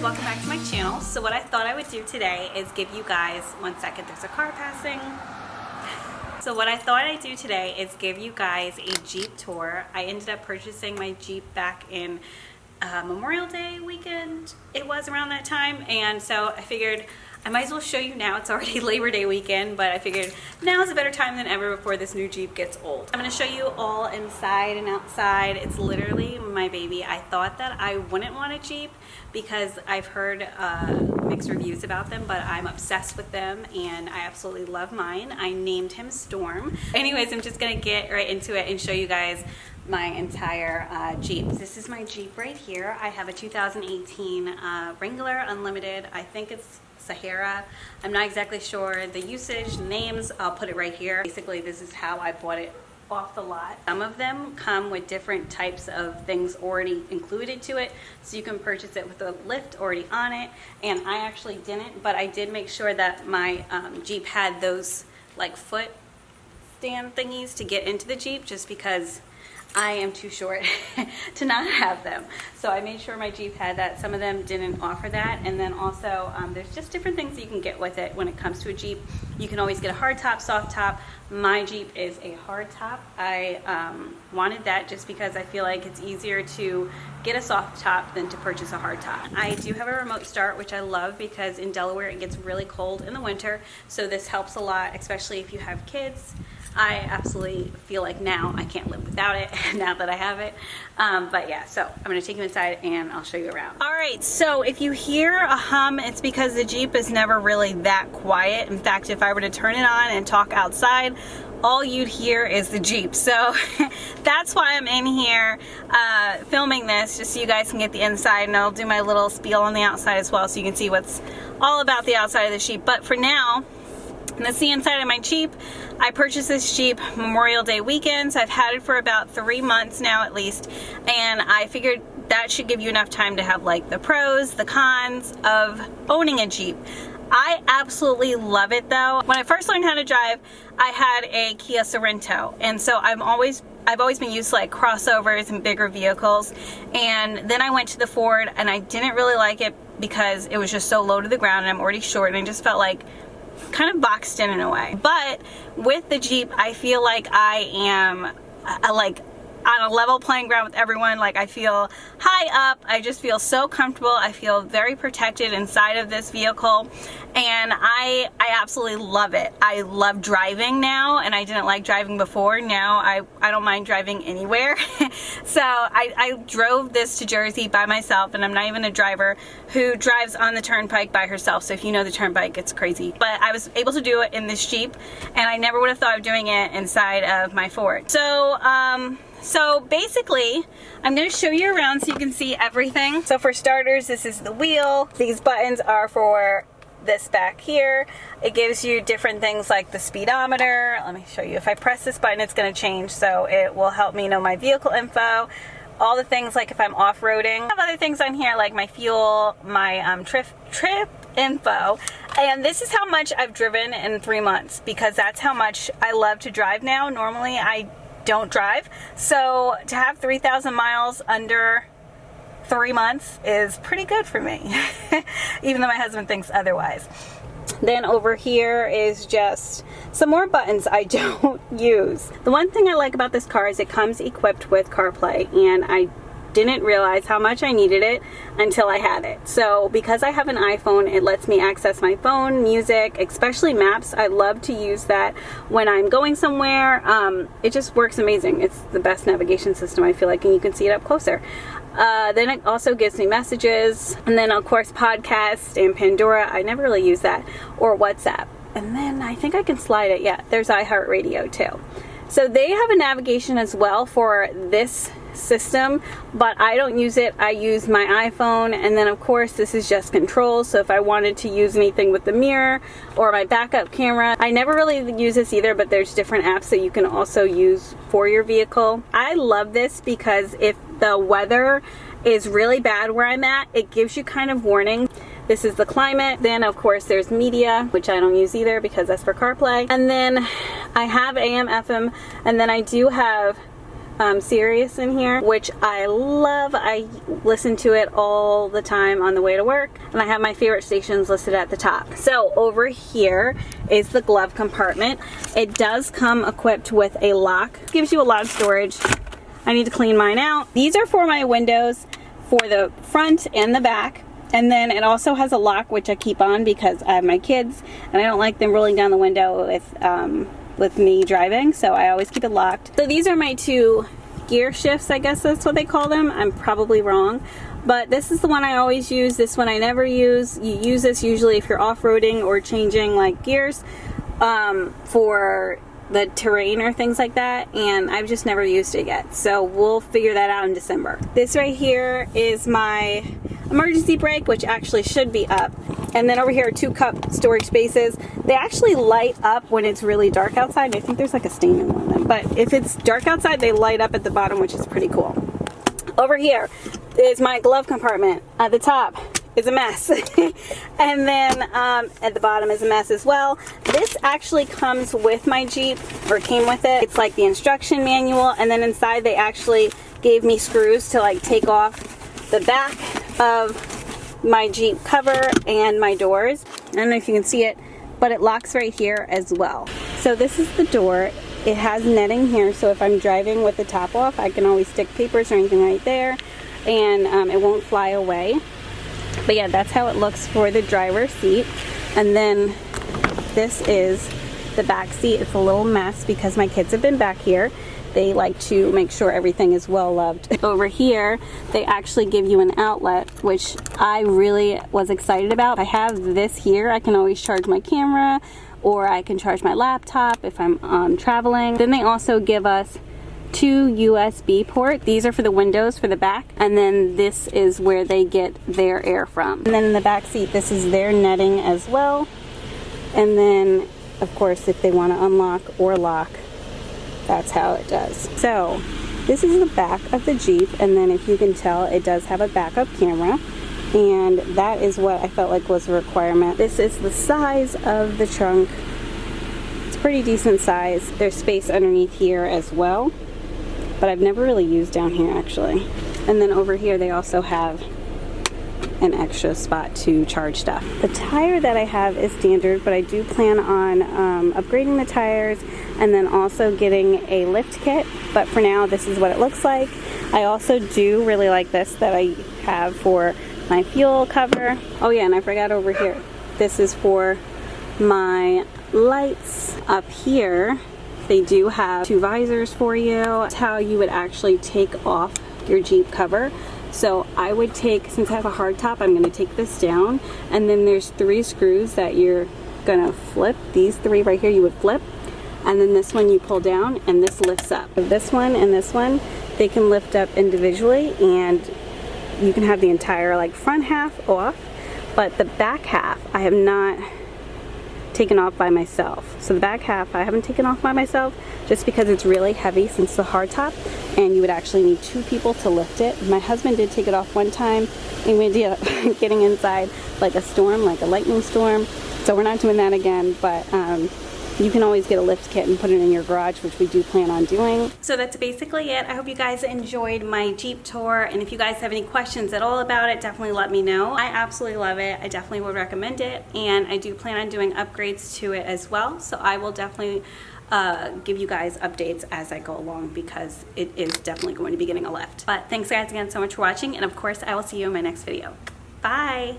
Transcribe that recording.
welcome back to my channel. So what I thought I would do today is give you guys, one second, there's a car passing. So what I thought I'd do today is give you guys a Jeep tour. I ended up purchasing my Jeep back in Memorial Day weekend. It was around that time, and so I figured I might as well show you now. It's already Labor Day weekend, but I figured now is a better time than ever before this new Jeep gets old. I'm going to show you all inside and outside. It's literally my baby. I thought that I wouldn't want a Jeep because I've heard mixed reviews about them, but I'm obsessed with them and I absolutely love mine. I named him Storm. Anyways, I'm just going to get right into it and show you guys my entire Jeep. This is my Jeep right here. I have a 2018 Wrangler Unlimited. I think it's Sahara. I'm not exactly sure the usage, names, I'll put it right here. Basically, this is how I bought it off the lot. Some of them come with different types of things already included to it, so you can purchase it with a lift already on it, and I actually didn't, but I did make sure that my Jeep had those like foot stand thingies to get into the Jeep, just because I am too short to not have them. So I made sure my Jeep had that. Some of them didn't offer that. And then also there's just different things that you can get with it when it comes to a Jeep. You can always get a hard top, soft top. My Jeep is a hard top. I wanted that just because I feel like it's easier to get a soft top than to purchase a hard top. I do have a remote start, which I love because in Delaware it gets really cold in the winter. So this helps a lot, especially if you have kids. I absolutely feel like now I can't live without it now that I have it. But yeah, so I'm gonna take you inside and I'll show you around. All right, so if you hear a hum, it's because the Jeep is never really that quiet. In fact, if I were to turn it on and talk outside, all you'd hear is the Jeep. So that's why I'm in here filming this, just so you guys can get the inside, and I'll do my little spiel on the outside as well so you can see what's all about the outside of the Jeep. But for now, that's the inside of my Jeep. I purchased this Jeep Memorial Day weekend, so I've had it for about 3 months now at least, and I figured that should give you enough time to have like the pros, the cons of owning a Jeep. I absolutely love it though. When I first learned how to drive, I had a Kia Sorento, and so I've always been used to like crossovers and bigger vehicles, and then I went to the Ford and I didn't really like it because it was just so low to the ground and I'm already short, and I just felt like kind of boxed in a way. But with the Jeep, I feel like I am like on a level playing ground with everyone. Like, I feel high up, I just feel so comfortable, I feel very protected inside of this vehicle, and I absolutely love it. I love driving now, and I didn't like driving before. Now I don't mind driving anywhere. So I drove this to Jersey by myself, and I'm not even a driver who drives on the turnpike by herself. So if you know the turnpike, it's crazy. But I was able to do it in this Jeep, and I never would have thought of doing it inside of my Ford. So basically, I'm going to show you around so you can see everything. So for starters, this is the wheel. These buttons are for this back here. It gives you different things like the speedometer. Let me show you. If I press this button, it's going to change, so it will help me know my vehicle info. All the things like if I'm off-roading. I have other things on here like my fuel, my trip info. And this is how much I've driven in 3 months, because that's how much I love to drive now. Normally I don't drive, so to have 3,000 miles under 3 months is pretty good for me, even though my husband thinks otherwise. Then over here is just some more buttons I don't use. The one thing I like about this car is it comes equipped with CarPlay, and I didn't realize how much I needed it until I had it. So because I have an iPhone, it lets me access my phone, music, especially maps. I love to use that when I'm going somewhere. It just works amazing. It's the best navigation system, I feel like, and you can see it up closer. Then it also gives me messages, and then of course podcast and Pandora. I never really use that, or WhatsApp. And then I think I can slide it. Yeah, there's iHeartRadio too. So they have a navigation as well for this system, but I don't use it. I use my iPhone, and then of course this is just controls. So if I wanted to use anything with the mirror or my backup camera, I never really use this either, but there's different apps that you can also use for your vehicle. I love this because if the weather is really bad where I'm at, it gives you kind of warning. This is the climate. Then of course there's media, which I don't use either because that's for CarPlay. And then I have AM, FM, and then I do have Sirius in here, which I love. I listen to it all the time on the way to work, and I have my favorite stations listed at the top. So over here is the glove compartment. It does come equipped with a lock. It gives you a lot of storage. I need to clean mine out. These are for my windows for the front and the back. And then it also has a lock, which I keep on because I have my kids and I don't like them rolling down the window with me driving, so I always keep it locked. So these are my 2 gear shifts, I guess that's what they call them. I'm probably wrong, but this is the one I always use. This one I never use. You use this usually if you're off-roading or changing like gears for the terrain or things like that, and I've just never used it yet, so we'll figure that out in December. This right here is my emergency brake, which actually should be up, and then over here are 2 cup storage spaces. They actually light up when it's really dark outside. I think there's like a stain in one of them, but if it's dark outside they light up at the bottom, which is pretty cool. Over here is my glove compartment. At the top is a mess and then at the bottom is a mess as well. This actually comes with my Jeep, or came with it. It's like the instruction manual, and then inside they actually gave me screws to like take off the back of my Jeep cover and my doors. I don't know if you can see it, but it locks right here as well. So this is the door. It has netting here, so if I'm driving with the top off, I can always stick papers or anything right there, and it won't fly away. But yeah, that's how it looks for the driver's seat. And then this is the back seat. It's a little mess because my kids have been back here. They like to make sure everything is well loved. Over here, they actually give you an outlet, which I really was excited about. I have this here. I can always charge my camera, or I can charge my laptop if I'm traveling. Then they also give us 2 USB ports. These are for the windows for the back, and then this is where they get their air from. And then in the back seat, this is their netting as well. And then, of course, if they want to unlock or lock, that's how it does. So this is the back of the Jeep, and then if you can tell, it does have a backup camera, and that is what I felt like was a requirement. This is the size of the trunk. It's pretty decent size. There's space underneath here as well, but I've never really used down here actually. And then over here they also have an extra spot to charge stuff. The tire that I have is standard, but I do plan on upgrading the tires and then also getting a lift kit. But for now, this is what it looks like. I also do really like this that I have for my fuel cover. Oh yeah, and I forgot over here. This is for my lights. Up here, they do have 2 visors for you. That's how you would actually take off your Jeep cover. So I would take, since I have a hard top, I'm gonna take this down, and then there's 3 screws that you're gonna flip. These 3 right here you would flip, and then this one you pull down and this lifts up. This one and this one, they can lift up individually, and you can have the entire like front half off, but the back half I have not taken off by myself. So the back half I haven't taken off by myself just because it's really heavy since the hardtop, and you would actually need 2 people to lift it. My husband did take it off one time and we ended up getting inside like a storm, like a lightning storm. So we're not doing that again, but you can always get a lift kit and put it in your garage, which we do plan on doing. So that's basically it. I hope you guys enjoyed my Jeep tour, and if you guys have any questions at all about it, definitely let me know. I absolutely love it. I definitely would recommend it, and I do plan on doing upgrades to it as well. So I will definitely give you guys updates as I go along, because it is definitely going to be getting a lift. But thanks guys again so much for watching, and of course I will see you in my next video. Bye!